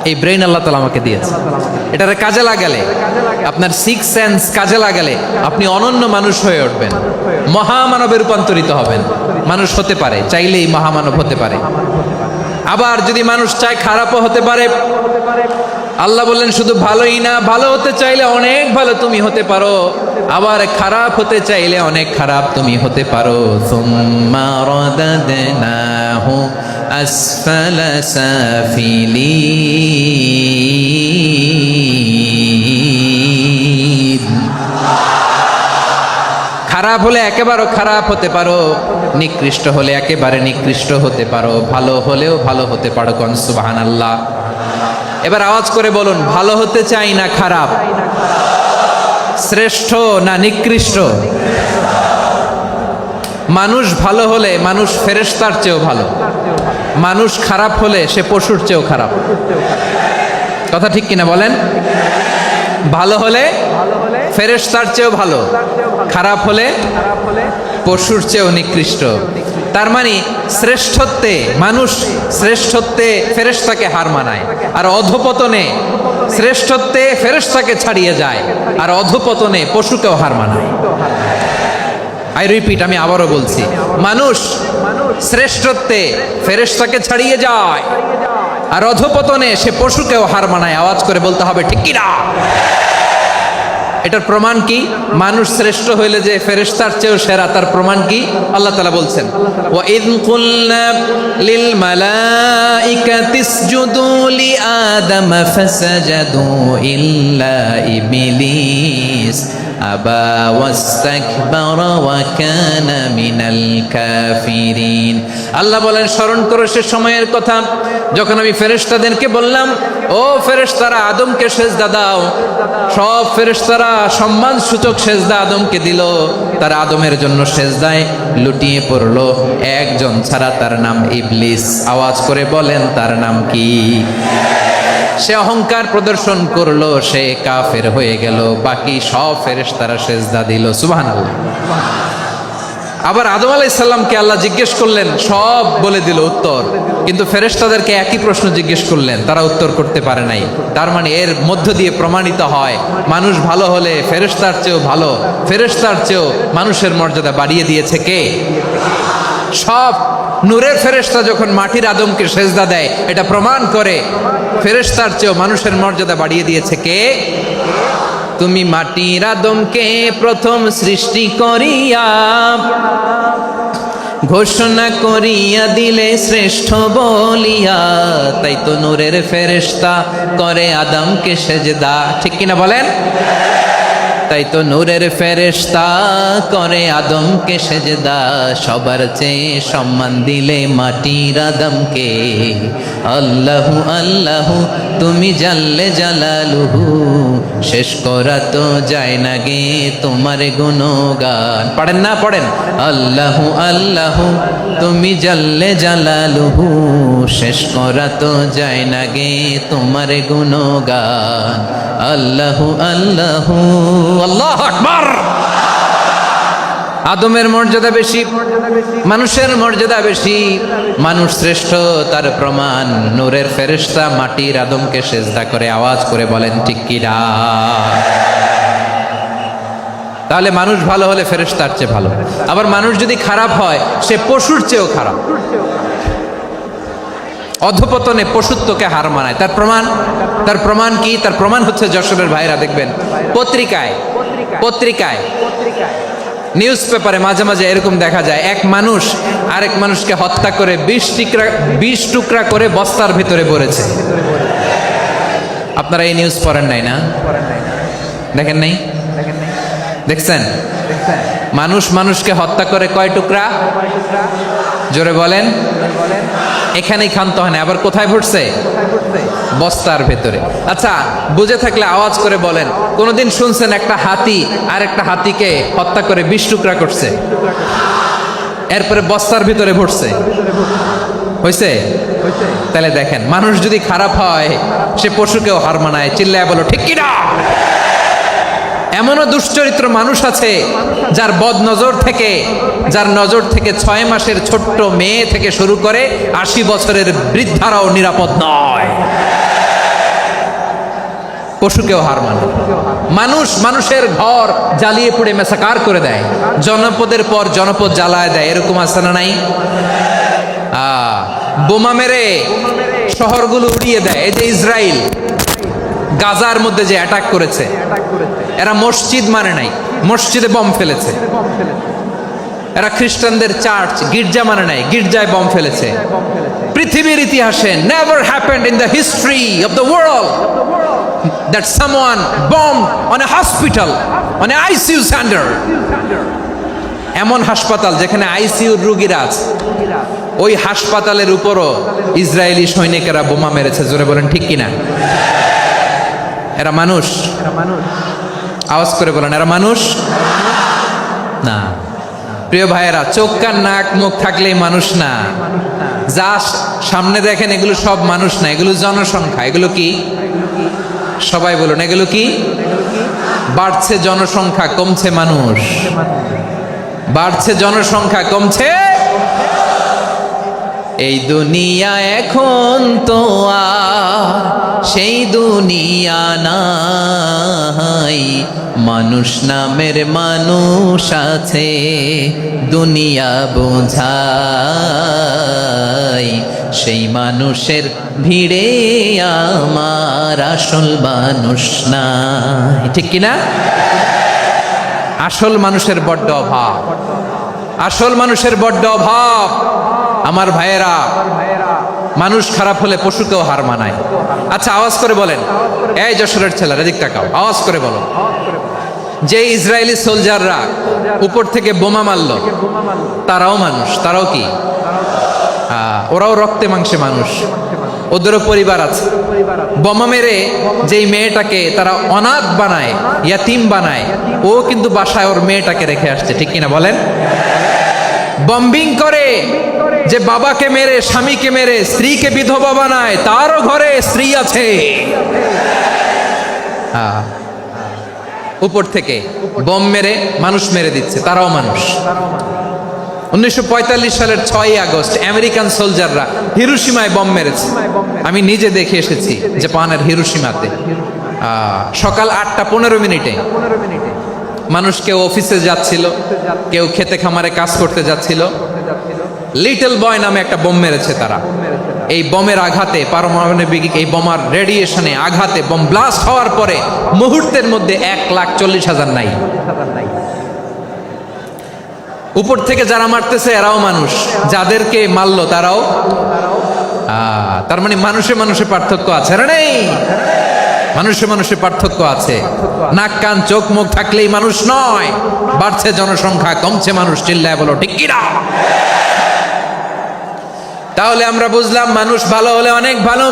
এই ব্রেইন আল্লাহ তাআলা আমাকে দিয়েছে। এটারে কাজে লাগালে, আপনার সিক্স সেন্স কাজে লাগালে আপনি অনন্য মানুষ হয়ে উঠবেন, মহামানবে রূপান্তরিত হবেন। মানুষ হতে পারে, চাইলেই মহামানব হতে পারে। আবার যদি মানুষ চায় খারাপও হতে পারে। আল্লাহ বললেন শুধু ভালোই না, ভালো হতে চাইলে অনেক ভালো তুমি হতে পারো, আবার খারাপ হতে চাইলে অনেক খারাপ তুমি হতে পারো। সুম্মা রাদাদনাহু আসফালা সাফিলিন। খারাপ হলে একেবারে খারাপ হতে পারো, নিকৃষ্ট হলে একেবারে নিকৃষ্ট হতে পারো, ভালো হলেও ভালো হতে পারো। কোন সুবহানাল্লাহ। এবার আওয়াজ করে বলুন, ভালো হতে চাই না খারাপ, শ্রেষ্ঠ না নিকৃষ্ট? মানুষ ভালো হলে মানুষ ফেরেশতার চেয়েও ভালো, মানুষ খারাপ হলে সে পশুর চেয়েও খারাপ। কথা ঠিক কিনা বলেন? ভালো হলে ফেরেশতার চেয়েও ভালো, খারাপ হলে পশুর চেয়েও নিকৃষ্ট। তার মানে শ্রেষ্ঠত্বে মানুষ, শ্রেষ্ঠত্বে ফেরেশতাকে হার মানায়, আর অধপতনে শ্রেষ্ঠত্বে ফেরেশতাকে ছাড়িয়ে যায়, আর অধপতনে পশুকেও হার মানায়। আই রিপিট, আমি আবারও বলছি, মানুষ শ্রেষ্ঠত্বে ফেরেশতাকে ছাড়িয়ে যায়, আর অধপতনে সে পশুকেও হার মানায়। আওয়াজ করে বলতে হবে ঠিক কিনা? এটার প্রমাণ কি? মানুষ শ্রেষ্ঠ হইলে যে ফেরেশতার চেয়েও সেরা, তার প্রমাণ কি? আল্লাহ তাআলা বলছেন, ওয়া ইয কুলনা লিল মালাইকাতি ইসজুদু লি আদম ফাসাজাদু ইল্লা ইবলিস আবা ওয়াস্তাকবারা ওয়া কানা মিনাল কাফিরিন। আল্লাহ বলেন, স্মরণ করো সে সময়ের কথা যখন আমি ফেরেশতাদেরকে বললাম, ও ফেরেশতারা আদমকে সেজদা দাও। সব ফেরেশতারা সম্মান সূচক সেজদা আদমকে দিল, তারা আদমের জন্য সেজদায় লুটিয়ে পড়লো, একজন ছাড়া, তার নাম ইবলিস। আওয়াজ করে বলেন তার নাম কি? সে অহংকার প্রদর্শন করলো, সে কাফের হয়ে গেল, বাকি সব ফেরেশতারা সেজদা দিল। সুবহানাল্লাহ। আবার আদম আলাইহিস সালামকে আল্লাহ জিজ্ঞেস করলেন, সব বলে দিল উত্তর, কিন্তু ফেরেশতাদেরকে একই প্রশ্ন জিজ্ঞেস করলেন, তারা উত্তর করতে পারে নাই। তার মানে এর মধ্য দিয়ে প্রমাণিত হয়, মানুষ ভালো হলে ফেরেশতার চেয়েও ভালো, ফেরেশতার চেয়েও মানুষের মর্যাদা বাড়িয়ে দিয়েছে কে? সব নূরের ফেরেশতা যখন মাটির আদমকে সেজদা দেয়, এটা প্রমাণ করে ফেরেশতার চেয়েও মানুষের মর্যাদা বাড়িয়ে দিয়েছে কে? তুমি মাটির আদমকে প্রথম সৃষ্টি করিয়া ঘোষণা করিয়া দিলে শ্রেষ্ঠ বলিয়া, তাই তো নূরের ফেরেশতা করে আদমকে সেজদা। ঠিক কিনা বলেন? তাই তো নূরের ফেরেশতা করে আদমকে সেজদা, সবার চেয়ে সম্মান দিলে মাটির আদমকে। আল্লাহু আল্লাহু তুমি জাল্লে জালালুহু, শেষ করা তো যায় না গে তোমার গুণগান। পড়েন না? পড়েন। আল্লাহু আল্লাহু তুমি জাল্লে জালালুহু, শেষ করা তো যায় না গে তোমার গুণগান। আল্লাহু আল্লাহু। আল্লাহু আকবার। আদমের মর্যাদা বেশি, মানুষের মর্যাদা বেশি, মানুষ শ্রেষ্ঠ, তার প্রমাণ নূরের ফেরেশতা মাটির আদমকে সেজদা করে। আওয়াজ করে বলেন ঠিক কিনা? তাহলে মানুষ ভালো হলে ফেরেশতার চেয়ে ভালো, আবার মানুষ যদি খারাপ হয় সে পশুর চেয়েও খারাপ। অধপতনে পশুত্বকে হার মানায়। তার প্রমাণ, তার প্রমাণ কি? তার প্রমাণ হচ্ছে যশোরের ভাইরা দেখবেন পত্রিকায় নিউজ পেপারে মাঝে মাঝে এরকম দেখা যায়, এক মানুষ আরেক মানুষকে হত্যা করে 20 টুকরা করে বস্তার ভিতরে ভরেছে। আপনারা এই নিউজ পড়েন নাই না? দেখেন নাই? দেখছেন? মানুষ মানুষকে হত্যা করে কয় টুকরা? জোরে বলেন। এখানেই ক্ষান্ত হয় না, আবার কোথায় ভরছে? বস্তার ভেতরে। আচ্ছা, বুঝে থাকলে আওয়াজ করে বলেন, কোনদিন শুনছেন একটা হাতি আর একটা হাতিকে হত্যা করে 20 টুকরা করছে, এরপরে বস্তার ভিতরে ভরছে? হয়েছে? তাহলে দেখেন, মানুষ যদি খারাপ হয় সে পশুকেও হার মানায়। চিল্লায় বলো ঠিক কিনা? এমনও দুশ্চরিত্র মানুষ আছে যার বদ নজর থেকে, যার নজর থেকে 6 মাসের ছোট্ট মেয়ে থেকে শুরু করে 80 বছরের বৃদ্ধারাও নিরাপদ নয়। পশুকেও হার মানে। মানুষ মানুষের ঘর জ্বালিয়ে পুড়ে মেসাকার করে দেয়, জনপদের পর জনপদ জ্বালায় দেয়, এরকম আছে না নাই? বোমা মেরে শহরগুলো উড়িয়ে দেয়। এই যে ইসরায়েল গাজার মধ্যে যে অ্যাটাক করেছে, এরা মসজিদ মানে নাই, মসজিদে বম ফেলেছে। এরা খ্রিস্টানদের চার্চ গির্জা মানে নাই, গির্জায় বম ফেলেছে। পৃথিবীর ইতিহাসে never happened in the history of the world that someone bombed on a hospital, on a ICU center. এমন হাসপাতাল যেখানে আইসিইউর রোগীরা আছে, ওই হাসপাতালের উপরও ইসরায়েলি সৈনিকেরা বোমা মেরেছে। জোরে বলেন ঠিক কিনা? এরা মানুষ? আওয়াজ করে বলেন, এরা মানুষ না। প্রিয় ভাইয়েরা, চোখ কান নাক মুখ থাকলেই মানুষ না। যা সামনে দেখেন এগুলো সব মানুষ না, এগুলো জনসংখ্যা। এগুলো কি? সবাই বলুন, এগুলো কি? বাড়ছে জনসংখ্যা, কমছে মানুষ। বাড়ছে জনসংখ্যা, কমছে। এই দুনিয়া এখন তো আর সেই দুনিয়া নাই, মানুষ নামের মানুষ আছে দুনিয়া বোঝাই, সেই মানুষের ভিড়ে আমার আসল মানুষ নাই। ঠিক কিনা? আসল মানুষের বড্ড অভাব, আসল মানুষের বড্ড অভাব। আমার ভাইয়েরা, মানুষ খারাপ হলে পশুকেও হার মানায়। আচ্ছা, আওয়াজ করে বলেন, এই যশোরের ছেলেরা এদিক তাকাও, আওয়াজ করে বলো, যে ইসরায়েলি সোলজাররা উপর থেকে বোমা মারলো, তারাও মানুষ? তারাও কি? ওরাও রক্তে মাংসে মানুষ, ওদেরও পরিবার আছে। বোমা মেরে যেই মেয়েটাকে তারা অনাথ বানায়, ইয়াতিম বানায়, ও কিন্তু বাসায় ওর মেয়েটাকে রেখে আসছে। ঠিক কিনা বলেন? বম্বিং করে যে বাবাকে মেরে, স্বামীকে মেরে স্ত্রীকে বিধবা বানায়, তারও ঘরে স্ত্রী আছে। উপর থেকে বম মেরে মানুষ মেরে দিচ্ছে, তারাও মানুষ। 1945 সালের 6ই আগস্ট আমেরিকান সোলজাররা হিরোশিমায় বম মেরেছে। আমি নিজে দেখে এসেছি জাপানের হিরোশিমাতে। সকাল 8:15 মানুষ কেউ অফিসে যাচ্ছিল, কেউ খেতে খামারে কাজ করতে যাচ্ছিল। লিটল বয় নামে একটা বোম মেরেছে তারা। এই বোমের আঘাতে, পারমাণবিক এই বোমার রেডিয়েশনে আঘাতে, বোম ব্লাস্ট হওয়ার পরে মুহূর্তের মধ্যে 1,40,000 নাই। উপর থেকে যারা মারতেছে এরাও মানুষ, যাদেরকে মারলো তারাও। তার মানে মানুষে মানুষে পার্থক্য আছে না? নেই? মানুষে মানুষে পার্থক্য আছে। নাক কান চোখ মুখ থাকলেই মানুষ নয়। বাড়ছে জনসংখ্যা, কমছে মানুষ। চিল্লায় বলো ঠিক কিনা? তাহলে আমরা বুঝলাম, মানুষ ভালো হলে অনেক ভালো,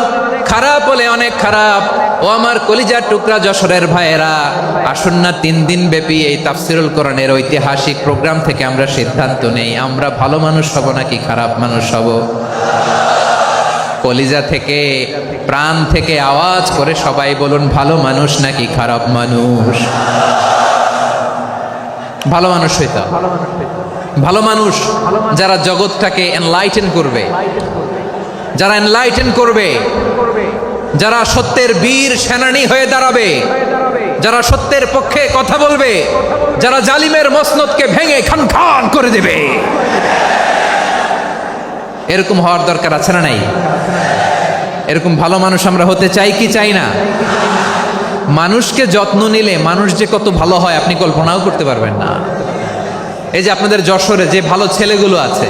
খারাপ হলে অনেক খারাপ। ও আমার কলিজার টুকরা যশোরের ভাইয়েরা, আসুন না 3 দিন ব্যাপী এই তাফসিরুল কোরআনের ঐতিহাসিক প্রোগ্রাম থেকে আমরা সিদ্ধান্ত নেই, আমরা ভালো মানুষ হব নাকি খারাপ মানুষ হব। কলিজা থেকে, প্রাণ থেকে আওয়াজ করে সবাই বলুন, ভালো মানুষ নাকি খারাপ মানুষ? ভালো মানুষ হইতে। ভালো মানুষ যারা জগৎটাকে এনলাইটেন করবে, যারা এনলাইটেন করবে, যারা সত্যের বীর সেনানী হয়ে দাঁড়াবে, যারা সত্যের পক্ষে কথা বলবে, যারা জালিমের মসনদকে ভেঙে খান খান করে দেবে। এরকম হওয়ার দরকার আছে না নাই? এরকম ভালো মানুষ আমরা হতে চাই কি চাই না? মানুষকে যত্ন নিলে মানুষ যে কত ভালো হয় আপনি কল্পনাও করতে পারবেন না। এই যে আপনাদের যশোরে যে ভালো ছেলেগুলো আছে,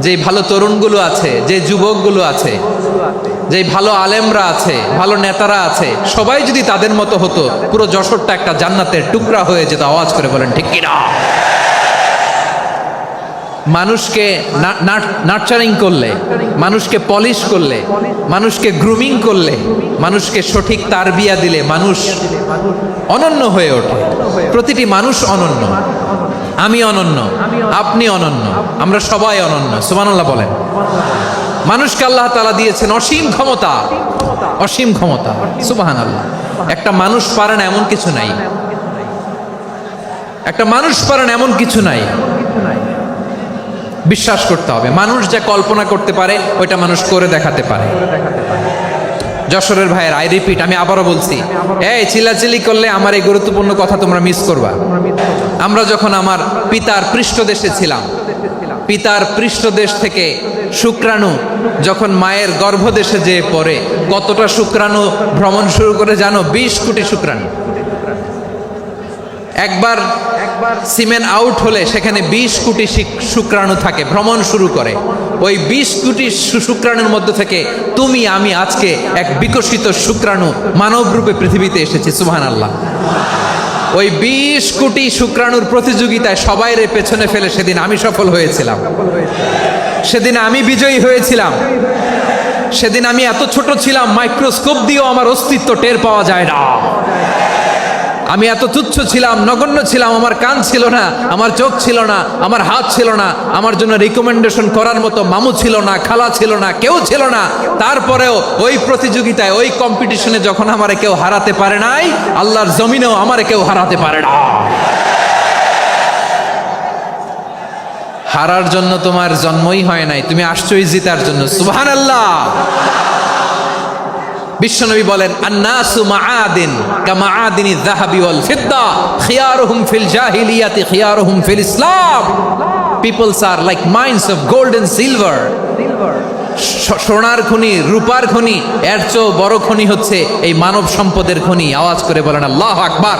যে ভালো তরুণগুলো আছে, যে যুবকগুলো আছে, যে ভালো আলেমরা আছে, ভালো নেতারা আছে, সবাই যদি তাদের মতো হতো, পুরো যশোরটা একটা জান্নাতের টুকরা হয়ে যেত। আওয়াজ করে বলেন ঠিক কিনা? মানুষকে নার্চারিং করলে, মানুষকে পলিশ করলে, মানুষকে গ্রুমিং করলে, মানুষকে সঠিক তারবিয়া দিলে মানুষ অনন্য হয়ে ওঠে। প্রতিটি মানুষ অনন্য। আমি অনন্য, আপনি অনন্য, আমরা সবাই অনন্য। সুবহানাল্লাহ বলেন। মানুষকে আল্লাহ তাআলা দিয়েছেন অসীম ক্ষমতা, অসীম ক্ষমতা। সুবহানাল্লাহ। একটা মানুষ পারে না এমন কিছু নাই, একটা মানুষ পারে না এমন কিছু নাই। বিশ্বাস করতে হবে, মানুষ যা কল্পনা করতে পারে ওইটা মানুষ করে দেখাতে পারে। যশোরের ভাইয়ের, আই রিপিট, আমি আবারও বলছি, এই চিল্লাচিল্লি করলে আমার এই গুরুত্বপূর্ণ কথা তোমরা মিস করবা। আমরা যখন আমার পিতার পৃষ্ঠদেশে ছিলাম, পিতার পৃষ্ঠদেশ থেকে শুক্রাণু যখন মায়ের গর্ভদেশে যেয়ে পড়ে, কতটা শুক্রাণু ভ্রমণ শুরু করে জানো? 20 কোটি শুক্রাণু। একবার সিমেন আউট হলে সেখানে 20 কোটি শুক্রাণু থাকে, ভ্রমণ শুরু করে। ওই 20 কোটি শুক্রাণুর মধ্যে থেকে তুমি আমি আজকে এক বিকশিত শুক্রাণু মানব রূপে পৃথিবীতে এসেছি। সুবহানাল্লাহ। ওই 20 কোটি শুক্রাণুর প্রতিযোগিতায় সবাইরে পেছনে ফেলে সেদিন আমি সফল হয়েছিলাম, সেদিন আমি বিজয়ী হয়েছিলাম। সেদিন আমি এত ছোট ছিলাম, মাইক্রোস্কোপ দিয়েও আমার অস্তিত্ব টের পাওয়া যায় না। আমি এত তুচ্ছ ছিলাম, নগণ্য ছিলাম। আমার কান ছিল না, আমার চোখ ছিল না, আমার হাত ছিল না, আমার জন্য রিকমেন্ডেশন করার মতো মামু ছিল না, খালা ছিল না, কেউ ছিল না। তারপরেও ওই প্রতিযোগিতায়, ওই কম্পিটিশনে যখন আমারে কেউ হারাতে পারে নাই, আল্লাহর জমিনেও আমারে কেউ হারাতে পারে না। হারার জন্য তোমার জন্মই হয় নাই, তুমি আসছোই জিতার জন্য। সুবহানাল্লাহ। বিশ্বনবী বলেন, আন্নাসু মাআদিন কামাআদিনি যাহাবি ওয়াল ফিদ্দা খিয়ারুহুম ফিল জাহিলিয়াতি খিয়ারুহুম ফিল ইসলাম। Peoples are like mines of gold and silver. সোনার খনি, রূপার খনি, এর চেয়েও বড় খনি হচ্ছে এই মানব সম্পদের খনি। আওয়াজ করে বলেন আল্লাহু আকবার।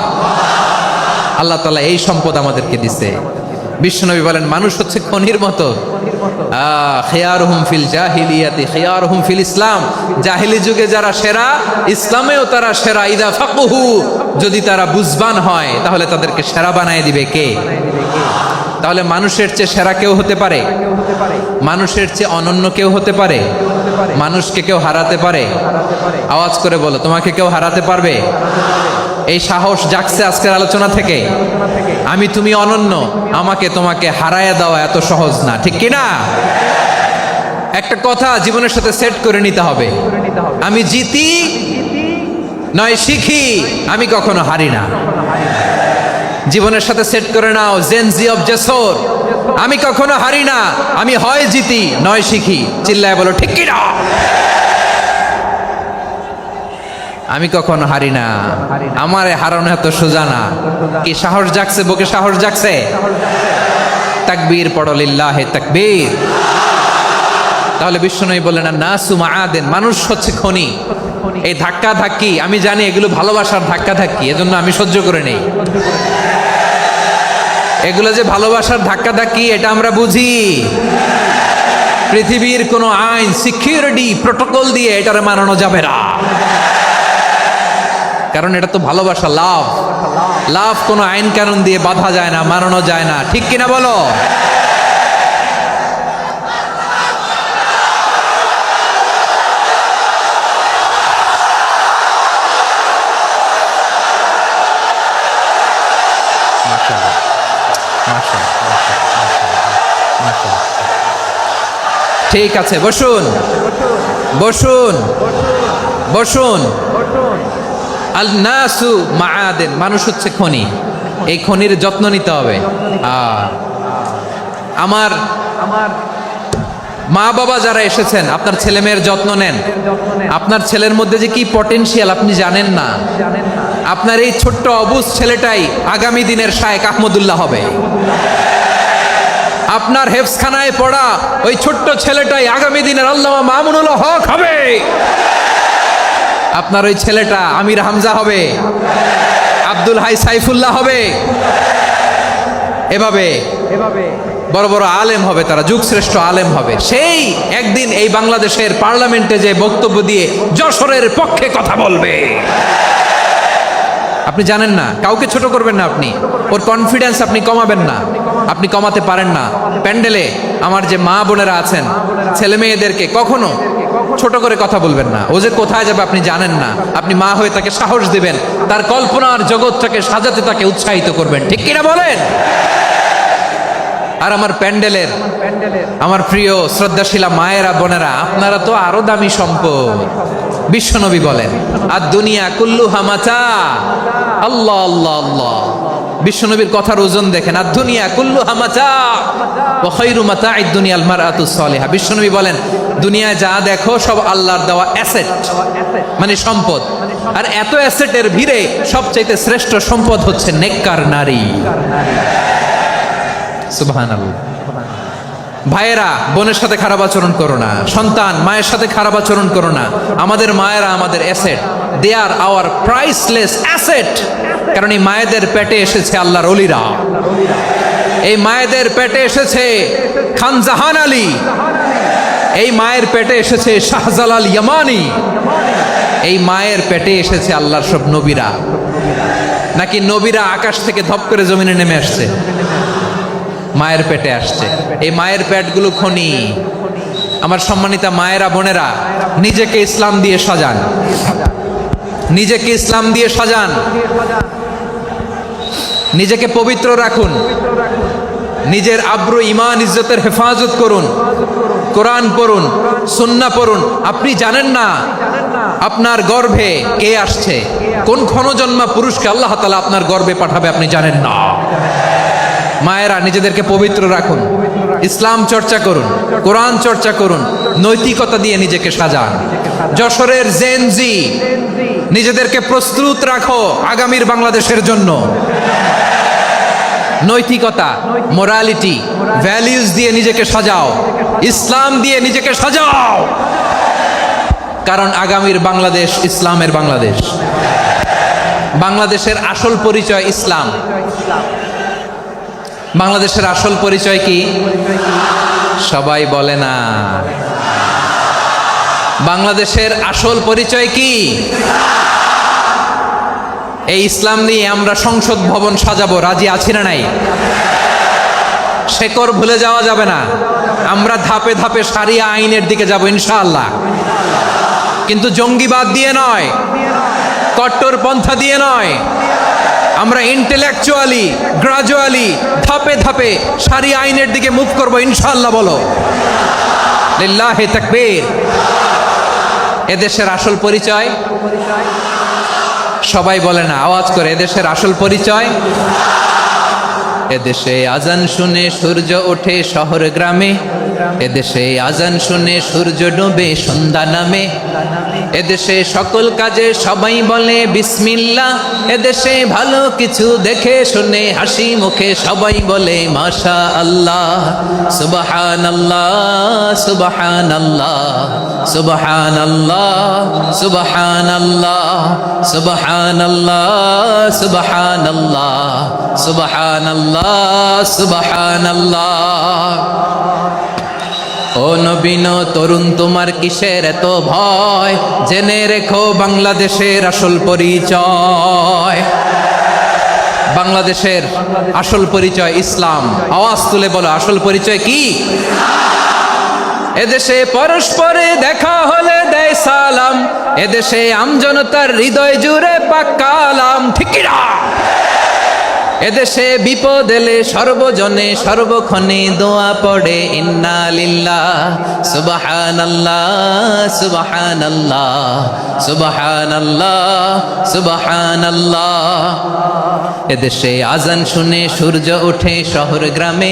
আল্লাহ তাআলা এই সম্পদ আমাদেরকে দিয়েছে। বিশ্বনবী বলেন, মানুষ হচ্ছে খনির মতো। খিয়ারুহুম ফিল জাহিলিয়াতি খিয়ারুহুম ফিল ইসলাম। জাহিলি যুগে যারা সেরা, ইসলামেও তারা সেরা। ইদা ফাকুহু, যদি তারা বুঝবান হয় তাহলে তাদেরকে সেরা বানায় দিবে কে? তাহলে মানুষের চেয়ে সেরা কেউ হতে পারে? মানুষের চেয়ে অনন্য কেউ হতে পারে? মানুষকে কেউ হারাতে পারে? আওয়াজ করে বলো, তোমাকে কেউ হারাতে পারবে? এই সাহস জাগছে আজকের আলোচনা থেকে? আমি তুমি অনন্য, আমাকে তোমাকে হারায়া দেওয়া এত সহজ না, ঠিক কিনা? একটা কথা জীবনের সাথে সেট করে নিতে হবে, আমি জিতি নয় শিখি, আমি কখনো হারি না। জীবনের সাথে সেট করে নাও, জেনজি অফ জেসর, আমি কখনো হারি না, আমি হয় জিতি নয় শিখি। চিল্লায় বলো ঠিক কিনা? আমি কখনো হারি না, আমারে হারানো এত সোজা না। কি সাহস জাগছে? বুকে সাহস জাগছে? তাকবীর পড়ো, লিল্লাহে তাকবীর। তাহলে বিশ্বনবী বললেন, নাসু মাআদিন, মানুষ হচ্ছে খনি। এই ধাক্কা ধাক্কি আমি জানি এগুলো ভালোবাসার ধাক্কা ধাক্কি, এজন্য আমি সহ্য করে নেই। এগুলো যে ভালোবাসার ধাক্কা ধাক্কি এটা আমরা বুঝি। পৃথিবীর কোনো আইন, সিকিউরিটি প্রটোকল দিয়ে এটারে মানানো যাবে না, কারণ এটা তো ভালোবাসা, লাভ। লাভ কোনো আইন কানুন দিয়ে বাধা যায় না, মানানো যায় না, ঠিক কিনা বলো? ঠিক আছে, বসুন বসুন বসুন। আল নাসু মাআদিন, মানুষ হচ্ছে খনি। এই খনির যত্ন নিতে হবে। আমার মা বাবা যারা এসেছেন, আপনার ছেলে মেয়ের যত্ন নেন। আপনার ছেলের মধ্যে যে কি পটেনশিয়াল আপনি জানেন না। আপনার এই ছোট্ট অবুজ ছেলেটাই আগামী দিনের শায়েখ আহমদুল্লাহ হবে। আপনার হেফজখানায় পড়া ওই ছোট্ট ছেলেটাই আগামী দিনের আল্লামা মামুনুল হক হবে। আপনার ওই ছেলেটা আমির হামজা হবে, আব্দুল হাই সাইফুল্লাহ হবে। এভাবে বড় বড় আলেম হবে, তারা যুগশ্রেষ্ঠ আলেম হবে। সেই একদিন এই বাংলাদেশের পার্লামেন্টে যে বক্তব্য দিয়ে যশোরের পক্ষে কথা বলবে। আপনি জানেন না, কাউকে ছোট করবেন না আপনি, ওর কনফিডেন্স আপনি কমাবেন না, আপনি কমাতে পারেন না। প্যান্ডেলে আমার যে মা বোনেরা আছেন, ছেলে মেয়েদেরকে কখনো ছোট করে কথা বলবেন না। ও যে কোথায় যাবে আপনি জানেন না, আপনি মা হয়ে তাকে সাহস দিবেন, তার কল্পনার জগৎটাকে সাজাতে তাকে উৎসাহিত করবেন, ঠিক কিনা বলেন? আর আমার প্যান্ডেলের আমার প্রিয় শ্রদ্ধাশীলা মায়েরা বোনেরা, আপনারা তো আরো দামি সম্পদ। বিশ্বনবী বলেন, আর দুনিয়া কুল্লুহা মাতা। আল্লাহ আল্লাহ আল্লাহ, বিশ্বনবীর কথার ওজন দেখেন, আর দুনিয়া কুল্লুহা মাতা ওয়া খায়রু মাতা'আদ দুনিয়াল মারআতুস সালিহা। বিশ্বনবী বলেন, দুনিয়ায় যা দেখো সব আল্লাহর দেওয়া অ্যাসেট, মানে সম্পদ। আর এত অ্যাসেটের ভিড়ে সবচাইতে শ্রেষ্ঠ সম্পদ হচ্ছে নেককার নারী। সুবহানাল্লাহ। ভাইয়েরা বোনের সাথে খারাপ আচরণ করো না, সন্তান মায়ের সাথে খারাপ আচরণ করো না। আমাদের মায়েরা আমাদের asset, they are our priceless asset. কারণ এই মায়েদের পেটে এসেছে আল্লাহর ওলিরা, এই মায়েদের পেটে এসেছে খান জাহান আলী, এই মায়ের পেটে এসেছে শাহজালাল ইয়ামানি, এই মায়ের পেটে এসেছে আল্লাহর সব নবীরা। নাকি নবীরা আকাশ থেকে ধপ করে জমিনে নেমে আসছে? মায়ের পেটে আসছে। এই মায়ের পেটগুলো খনি। আমার সম্মানিতা মায়েরা বোনেরা, নিজেকে ইসলাম দিয়ে সাজান, নিজেকে ইসলাম দিয়ে সাজান, নিজেকে পবিত্র রাখুন, নিজের আব্রু ইমান ইজ্জতের হেফাজত করুন, কোরআন পড়ুন, সুন্নাহ পড়ুন। আপনি জানেন না আপনার গর্ভে কে আসছে, কোন ক্ষণজন্মা পুরুষকে আল্লাহ তাআলা আপনার গর্ভে পাঠাবে আপনি জানেন না। মায়েরা নিজেদেরকে পবিত্র রাখুন, ইসলাম চর্চা করুন, কোরআন চর্চা করুন, নৈতিকতা দিয়ে নিজেকে সাজান। যশোরের জেনজি, নিজেদেরকে প্রস্তুত রাখো আগামীর বাংলাদেশের জন্য। নৈতিকতা, মোরালিটি, ভ্যালিউজ দিয়ে নিজেকে সাজাও, ইসলাম দিয়ে নিজেকে সাজাও। কারণ আগামীর বাংলাদেশ ইসলামের বাংলাদেশ। বাংলাদেশের আসল পরিচয় ইসলাম। বাংলাদেশের আসল পরিচয় কি? সবাই বলে না। বাংলাদেশের আসল পরিচয় কি? এই ইসলাম নিয়ে আমরা সংসদ ভবন সাজাবো, রাজি আছি না নাই? শেকড় ভুলে যাওয়া যাবে না। আমরা ধাপে ধাপে শারিয়া আইনের দিকে যাব ইনশাআল্লাহ, কিন্তু জঙ্গিবাদ দিয়ে নয়, কট্টরপন্থা দিয়ে নয়। আমরা ইন্টেলেকচুয়ালি, গ্রাজুয়ালি, ধাপে ধাপে শারিয়া আইনের দিকে মুভ করব ইনশাআল্লাহ। বলো লিল্লাহি তাকবীর। এদেশের আসল পরিচয় সবাই বলে না, আওয়াজ করে, এদেশের আসল পরিচয়। এদেশে আজান শুনে সূর্য ওঠে শহর গ্রামে, এদেশে আজান শুনে সূর্য ডোবে সন্ধ্যা নামে, এদেশে সকল কাজে সবাই বলে বিসমিল্লাহ, এদেশে ভালো কিছু দেখে শুনে হাসি মুখে সবাই বলে মাশা আল্লাহ। সুবহানাল্লাহ, সুবহানাল্লাহ, সুবহানাল্লাহ, সুবহানাল্লাহ, সুবহানাল্লাহ, সুবহানাল্লাহ, সুবহানাল্লাহ, সুবহানাল্লাহ। ও নবীন তরুণ, তোমার কিসের এত ভয়? জেনে রেখো বাংলাদেশের আসল পরিচয়। বাংলাদেশের আসল পরিচয় ইসলাম। আওয়াজ তুলে বলো, আসল পরিচয় কি? এদেশে পরস্পরে দেখা হলে দেয় সালাম, এদেশে আমজনতার হৃদয় জুড়ে পাক্কালাম। ঠিক কি না? এদেশে বিপদ এলে সর্বজনে সর্বক্ষণে দোয়া পড়ে ইন্না লিল্লাহ, সুবহানাল্লাহ, সুবহানাল্লাহ, সুবহানাল্লাহ, সুবহানাল্লাহ। এদেশে আজান শুনে সূর্য ওঠে শহর গ্রামে,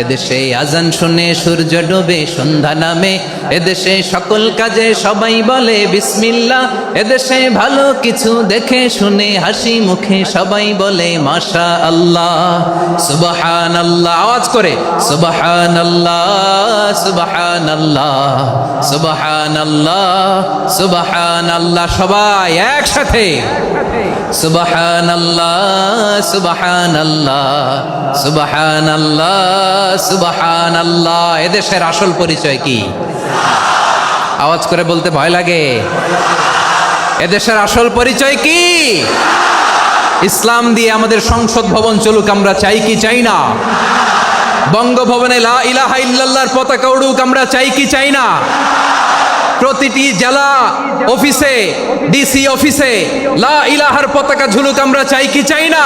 এদেশে আজান শুনে সূর্য ডোবে সন্ধ্যা নামে, এদেশে সকল কাজে সবাই বলে বিসমিল্লাহ, এদেশে ভালো কিছু দেখে শুনে হাসি মুখে সবাই বলে মাশা আল্লাহ। সুবহানাল্লাহ, আওয়াজ করে সুবহানাল্লাহ, সুবহানাল্লাহ, সুবহানাল্লাহ, সুবহানাল্লাহ। সবাই একসাথে সুবহানাল্লাহ, সুবহানাল্লাহ, সুবহানাল্লাহ, সুবহানাল্লাহ। এদেশের আসল পরিচয় কি? আওয়াজ করে বলতে ভয় লাগে। এদেশের আসল পরিচয় কি? ইসলাম দিয়ে আমাদের সংসদ ভবন চলুক, আমরা চাই কি চাই না? বঙ্গভবনে লা ইলাহা ইল্লাল্লাহর পতাকা উড়ুক, আমরা চাই কি চাই না? প্রতিটি জেলা অফিসে, ডিসি অফিসে লা ইলাহার পতাকা ঝুলুক, আমরা চাই কি চাই না?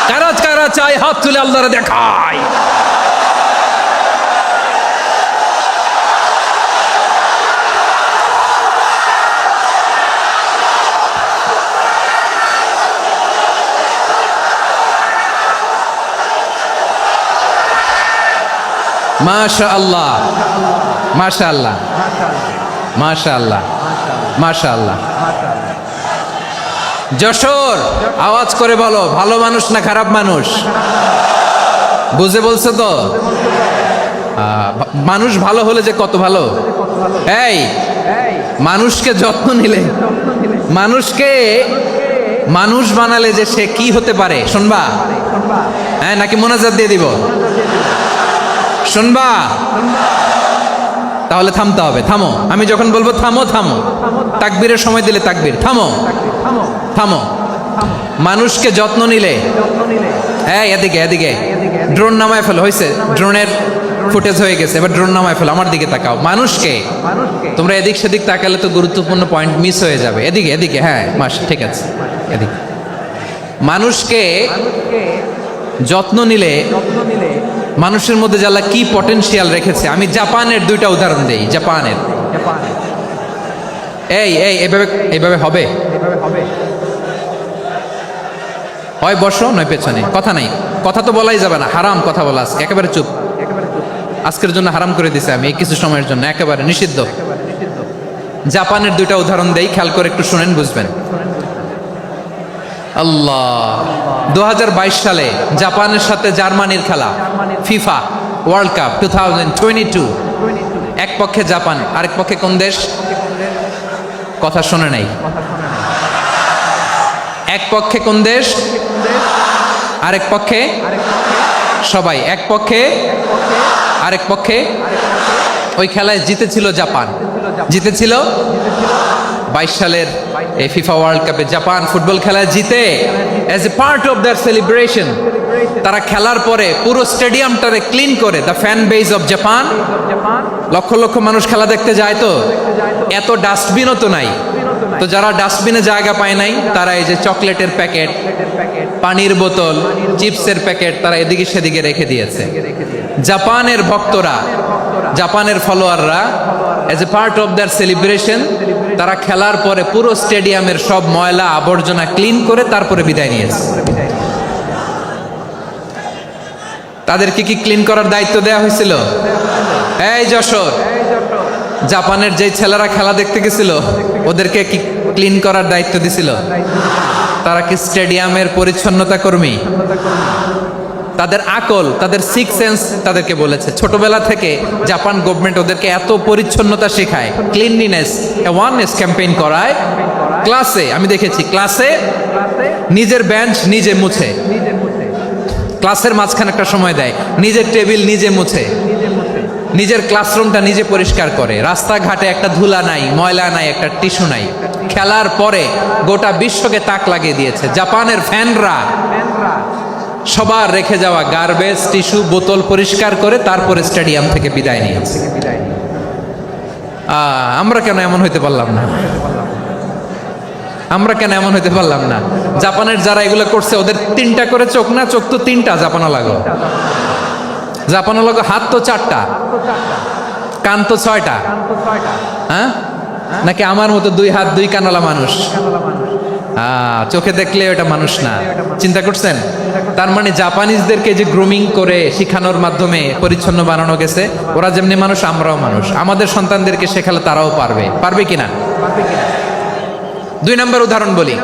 কারা কারা চাই হাত তুলে আল্লাহরে দেখায়। মাশাআল্লাহ, মাশাআল্লাহ, মাশাআল্লাহ, মাশাআল্লাহ। যশোর, আওয়াজ করে বলো, ভালো মানুষ না খারাপ মানুষ? বুঝে বলছো তো? মানুষ ভালো হলে যে কত ভালো। এই মানুষকে যত্ন নিলে, মানুষকে মানুষ বানালে যে সে কি হতে পারে শুনবা? হ্যাঁ, নাকি মোনাজাত দিয়ে দিব? শুনবা? তাহলে থামতে হবে। থামো, আমি যখন বলবো থামো থামো, তাকবীরের সময় দিলে তাকবীর, থামো থামো। মানুষকে যত্ন নিলে, হ্যাঁ এদিকে এদিকে, ড্রোন নামায় ফেলো, হয়েছে, ড্রোনের ফুটেজ হয়ে গেছে, এবার ড্রোন নামায় ফেলো, আমার দিকে তাকাও। মানুষকে, তোমরা এদিক সেদিক তাকালে তো গুরুত্বপূর্ণ পয়েন্ট মিস হয়ে যাবে। এদিকে এদিকে, হ্যাঁ মাস, ঠিক আছে, এদিকে। মানুষকে যত্ন নিলে মানুষের মধ্যে যারা কি পটেনশিয়াল রেখেছে। আমি জাপানের দুইটা উদাহরণ দেই। জাপানের, এই এই এভাবে এইভাবে হবে, হয় বসো নয় পেছনে, কথা নাই, কথা তো বলাই যাবে না, হারাম কথা বলা আজকে, একেবারে চুপ। আজকের জন্য হারাম করে দিছে আমি, এই কিছু সময়ের জন্য একেবারে নিষিদ্ধ। জাপানের দুইটা উদাহরণ দেই, খেয়াল করে একটু শুনেন, বুঝবেন। আল্লাহ, 2022 সালে জাপানের সাথে জার্মানির খেলা, ফিফা ওয়ার্ল্ড কাপ 2022। এক পক্ষে জাপান, আরেক পক্ষে কোন দেশ? কথা শোনে নাই। এক পক্ষে কোন দেশ, আরেক পক্ষে সবাই, এক পক্ষে আরেক পক্ষে। ওই খেলায় জিতেছিল জাপান, জিতেছিল 22 সালের এই ফিফা ওয়ার্ল্ড কাপে জাপান ফুটবল খেলায় জিতে, as a part of their celebration তারা খেলার পরে পুরো স্টেডিয়ামটারে ক্লিন করে, the fan base of Japan. লক্ষ লক্ষ মানুষ খেলা দেখতে যায়, তো এত ডাস্টবিনও তো নাই, তো যারা ডাস্টবিনে জায়গা পায় নাই তারা এই যে চকলেটের প্যাকেট, পানির বোতল, চিপসের প্যাকেট তারা এদিকে সেদিকে রেখে দিয়েছে। জাপানের ভক্তরা, জাপানের ফলোয়াররা, as a part of their celebration তারা খেলার পরে পুরো স্টেডিয়ামের সব ময়লা আবর্জনা ক্লিন করে তারপরে বিদায় নিয়েছে। তাদেরকে কি ক্লিন করার দায়িত্ব দেওয়া হয়েছিল? এই যশোর, জাপানের যে ছেলেরা খেলা দেখতে গেছিল ওদেরকে কি ক্লিন করার দায়িত্ব দিছিল? তারা কি স্টেডিয়ামের পরিচ্ছন্নতা কর্মী? তাদের আকল, তাদের সিক্স সেন্স তাদেরকে বলেছে। ছোটবেলা থেকে জাপান গভর্নমেন্ট ওদেরকে এত পরিচ্ছন্নতা শেখায়, ক্লিনলিনেস অ্যাওয়ারনেস ক্যাম্পেইন করায়। ক্লাসে আমি দেখেছি, ক্লাসে নিজের বেঞ্চ নিজে মুছে, ক্লাসের মাঝখানে একটা সময় দেয়, নিজের টেবিল নিজে মুছে, নিজের ক্লাসরুমটা নিজে পরিষ্কার করে। রাস্তাঘাটে একটা ধুলা নাই, ময়লা নাই, একটা টিস্যু নাই। খেলার পরে গোটা বিশ্বকে তাক লাগিয়ে দিয়েছে। জাপানের ফ্যানরা সবার রেখে যাওয়া গার্বেজ, টিস্যু, বোতল পরিষ্কার করে তারপরে স্টেডিয়াম থেকে বিদায় নিয়েছে। আমরা কেন এমন হইতে পারলাম না? আমরা কেন এমন হইতে পারলাম না? জাপানের যারা এগুলো করছে ওদের 3টা করে চোখ না? চোখ তো 3টা, জাপানা লাগো, জাপানা লাগো, হাত তো 4টা, কান তো 6টা। হ্যাঁ, নাকি আমার মতো 2 হাত 2 কানওয়ালা মানুষ? চোখে দেখলে ওটা মানুষ না। চিন্তা করছেন? তার মানে জাপানিজদেরকে যে গ্রুমিং করে শিখানোর মাধ্যমে পরিচ্ছন্ন বানানো গেছে। ওরা যেমনি মানুষ, আমরাও মানুষ। আমাদের সন্তানদেরকে শেখালে তারাও পারবে, পারবে কিনা? 2 নম্বর উদাহরণ বলি।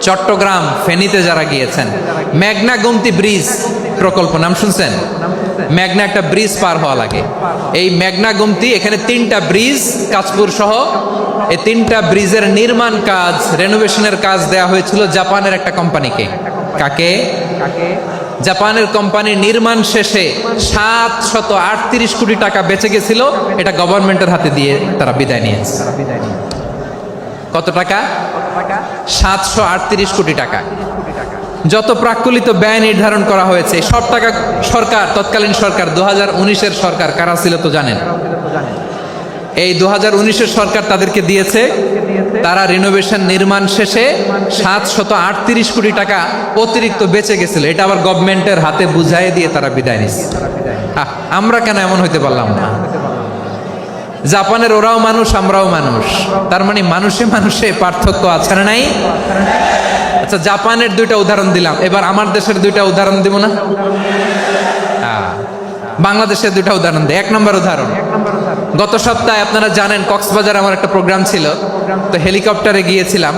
চট্টগ্রাম ফেনীতে যারা গিয়েছেন, মেঘনা গোমতী ব্রিজ প্রকল্প নাম শুনছেন? মেঘনা একটা ব্রিজ পার হওয়া লাগে। এই মেঘনা গোমতী, এখানে 3টা ব্রিজ, কাঁচপুর সহ এই 3টা ব্রিজের নির্মাণ কাজ, রেনোভেশনের কাজ দেয়া হয়েছিল জাপানের একটা কোম্পানিকে। কাকে? জাপানের কোম্পানির নির্মাণ শেষে 738 কোটি টাকা বেঁচে গেছিল, এটা গভর্নমেন্টের হাতে দিয়ে তারা বিদায় নিয়েছে। কত টাকা? 738 কোটি টাকা। যত প্রাক্কলিত ব্যয় নির্ধারণ করা হয়েছে সব টাকা সরকার, তৎকালীন সরকার 2019-এর সরকার, কারা ছিল তো জানেন? এই 2019-এর সরকার তাদেরকে দিয়েছে। তারা রিনোভেশন নির্মাণ শেষে 738 কোটি টাকা অতিরিক্ত বেঁচে গেছিল, এটা আবার গভর্নমেন্টের হাতে বুঝাই দিয়ে তারা বিদায় নিচ্ছে। আমরা কেন এমন হইতে পারলাম না? জাপানের ওরাও মানুষ, আমরাও মানুষ, তার মানে মানুষে মানুষে পার্থক্য আছে না নাই? আচ্ছা, জাপানের 2টা উদাহরণ দিলাম, এবার আমার দেশের 2টা উদাহরণ দিব না? বাংলাদেশের দুটা উদাহরণ দেয়। 1 নম্বর উদাহরণ, গত সপ্তাহে আপনারা জানেন কক্সবাজার আমার একটা প্রোগ্রাম ছিল, তো হেলিকপ্টারে গিয়েছিলাম।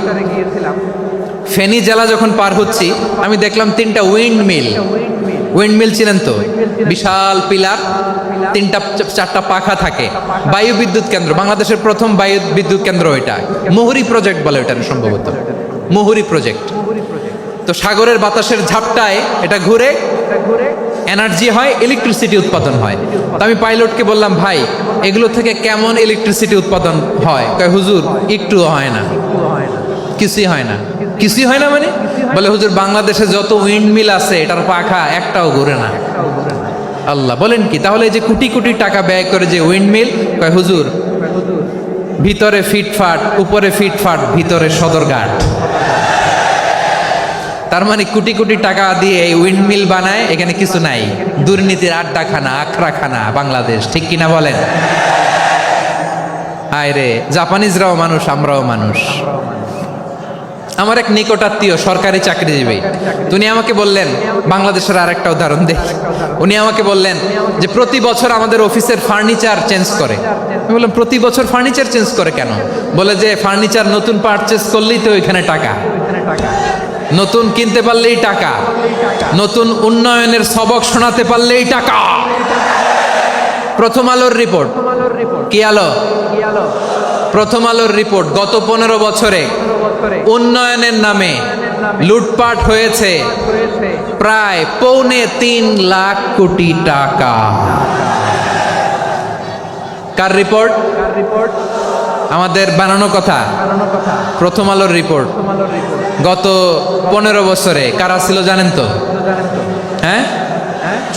ফেনী জেলা যখন পার হচ্ছি আমি দেখলাম 3টা উইন্ডমিল ছিলেন তো, বিশাল পিলার, 3টা-4টা পাখা থাকে, বায়ু বিদ্যুৎ কেন্দ্র, বাংলাদেশের প্রথম বায়ু বিদ্যুৎ কেন্দ্র এটা, মুহুরী প্রজেক্ট বলে এটা সম্ভবত, মুহুরী প্রজেক্ট। তো সাগরের বাতাসের ঝাপটায় এটা ঘুরে এনার্জি হয়, ইলেকট্রিসিটি উৎপাদন হয়। তো আমি পাইলটকে বললাম, ভাই এগুলো থেকে কেমন ইলেকট্রিসিটি উৎপাদন হয়? কয় হুজুর একটুও হয় না, কিছুই হয় না। কিছুই হয় না মানে? বলে হুজুর বাংলাদেশে যত উইন্ডমিল আছে এটার পাখা একটাও ঘুরে না। আল্লাহ, বলেন কি? তাহলে এই যে কোটি কোটি টাকা ব্যয় করে যে উইন্ডমিল, কয় হুজুর ভিতরে ফিটফাট, উপরে ফিটফাট, ভিতরে সদরঘাট। তার মানে কোটি কোটি টাকা দিয়ে এই উইন্ডমিল বানায়, এখানে কিছু নাই, দুর্নীতির আড্ডাখানা, আখড়াখানা বাংলাদেশ, ঠিক কিনা বলেন? আয় রে, জাপানিজরাও মানুষ, আমরাও মানুষ। আমার এক নিকটাত্মীয় সরকারি চাকরিজীবী, উনি আমাকে বললেন, বাংলাদেশের আর একটা উদাহরণ দেখ, উনি আমাকে বললেন যে প্রতি বছর আমাদের অফিসের ফার্নিচার চেঞ্জ করে। আমি বললাম প্রতি বছর ফার্নিচার চেঞ্জ করে কেন? বলে যে ফার্নিচার নতুন পারচেজ করলেই তো ওইখানে টাকা, নতুন কিনতে পারলেই টাকা, নতুন উন্নয়নের সবক শোনাতে পারলেই টাকা। প্রথম আলোর রিপোর্ট, কি আলো? প্রথম আলোর রিপোর্ট, গত 15 বছরে উন্নয়নের নামে লুটপাট হয়েছে প্রায় 3.25 লাখ কোটি টাকা। কার রিপোর্ট? আমাদের বানানো কথা, প্রথম আলোর রিপোর্ট। গত 15 বছরে কারা ছিল জানেন তো? হ্যাঁ,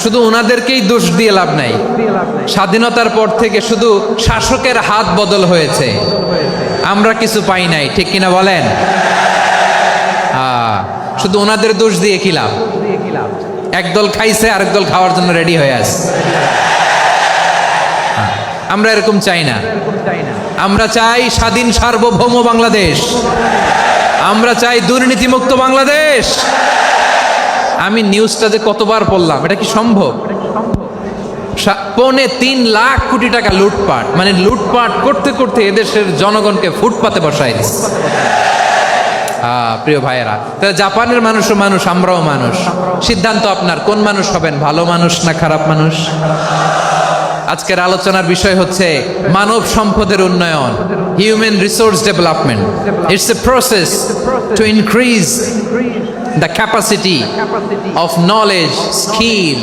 শুধু ওনাদেরকেই দোষ দিয়ে লাভ নাই। স্বাধীনতার পর থেকে শুধু শাসকের হাত বদল হয়েছে, আমরা কিছু পাই নাই, ঠিক কিনা বলেন? শুধু ওনাদের দোষ দিয়ে কি লাভ? একদল খাইছে, আরেক দল খাওয়ার জন্য রেডি হয়ে আছে। আমরা এরকম চাই না। আমরা চাই স্বাধীন সার্বভৌম বাংলাদেশ, আমরা চাই দুর্নীতিমুক্ত বাংলাদেশ। আমি নিউজটা যে কতবার পড়লাম, এটা কি সম্ভব? 3.25 লাখ কোটি টাকা লুটপাট, মানে লুটপাট করতে করতে এদেশের জনগণকে ফুটপাতে বসাই দিচ্ছে। প্রিয় ভাইয়েরা, তাহলে জাপানের মানুষও মানুষ, আমরাও মানুষ। সিদ্ধান্ত আপনার, কোন মানুষ হবেন, ভালো মানুষ না খারাপ মানুষ? আজকের আলোচনার বিষয় হচ্ছে মানব সম্পদের উন্নয়ন, human resource development. It's a process to increase the capacity of knowledge, skill,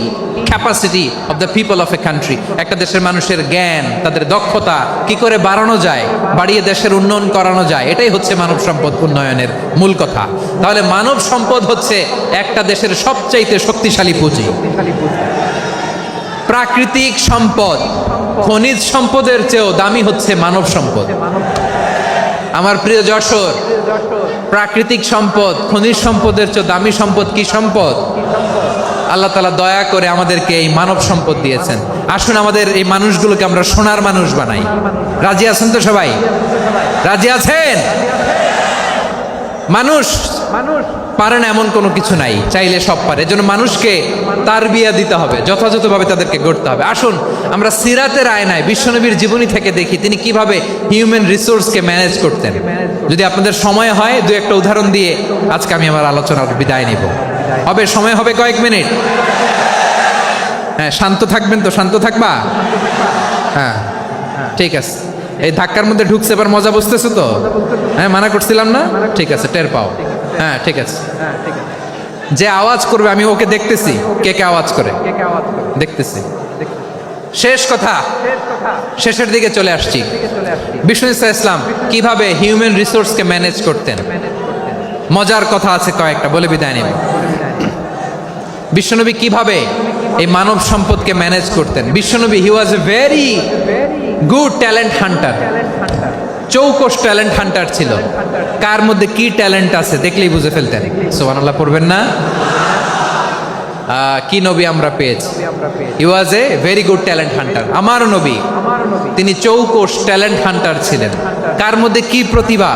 capacity of the people of a country. একটা দেশের মানুষের জ্ঞান, তাদের দক্ষতা কি করে বাড়ানো যায়, বাড়িয়ে দেশের উন্নয়ন করানো যায়, এটাই হচ্ছে মানব সম্পদ উন্নয়নের মূল কথা। তাহলে মানব সম্পদ হচ্ছে একটা দেশের সবচাইতে শক্তিশালী পুঁজি। প্রাকৃতিক সম্পদ, খনিজ সম্পদের চেয়েও দামি হচ্ছে মানব সম্পদ। আমার প্রিয় যশোর, প্রাকৃতিক সম্পদ, খনিজ সম্পদের চেয়ে দামি সম্পদ কি সম্পদ? আল্লাহ তাআলা দয়া করে আমাদেরকে এই মানব সম্পদ দিয়েছেন। আসুন আমাদের এই মানুষগুলোকে আমরা সোনার মানুষ বানাই। রাজি আছেন তো সবাই? রাজি আছেন? মানুষ পারে না এমন কোনো কিছু নাই, চাইলে সব পারে। এজন্য মানুষকে তারবিয়া দিতে হবে, যথাযথভাবে তাদেরকে গড়তে হবে। আসুন আমরা সিরাতের আয়নায় বিশ্বনবীর জীবনী থেকে দেখি তিনি কিভাবে হিউম্যান রিসোর্সকে ম্যানেজ করতেন। যদি আপনাদের সময় হয়, দু একটা উদাহরণ দিয়ে আজকে আমি আমার আলোচনার বিদায় নিব। হবে সময় হবে কয়েক মিনিট? হ্যাঁ, শান্ত থাকবেন তো? শান্ত থাকবা? হ্যাঁ, ঠিক আছে। এই ধাক্কার মধ্যে ঢুকছে, এবার মজা বুঝতেছো তো? হ্যাঁ, মানা করছিলাম না? ঠিক আছে, টের পাও। হ্যাঁ, ঠিক আছে। যে আওয়াজ করবে আমি ওকে দেখতেছি, কে কে আওয়াজ করে দেখতেছি। শেষ কথা, শেষের দিকে চলে আসছি। বিষ্ণু ইসলাম কিভাবে হিউম্যান রিসোর্সকে ম্যানেজ করতেন, মজার কথা আছে কয়েকটা, বলে বিদায় নেব। বিশ্বনবী কিভাবে এই মানব সম্পদকে ম্যানেজ করতেন? বিশ্বনবী he was a very good talent hunter, চৌকস ট্যালেন্ট হান্টার ছিল। কার মধ্যে কি ট্যালেন্ট আছে দেখলেই বুঝে ফেলতেন। সুবহানাল্লাহ পড়বেন না? কি নবী আমরা পেয়েছি! He was a very good talent hunter. আমার নবী তিনি চৌকস ট্যালেন্ট হান্টার ছিলেন। কার মধ্যে কি প্রতিভা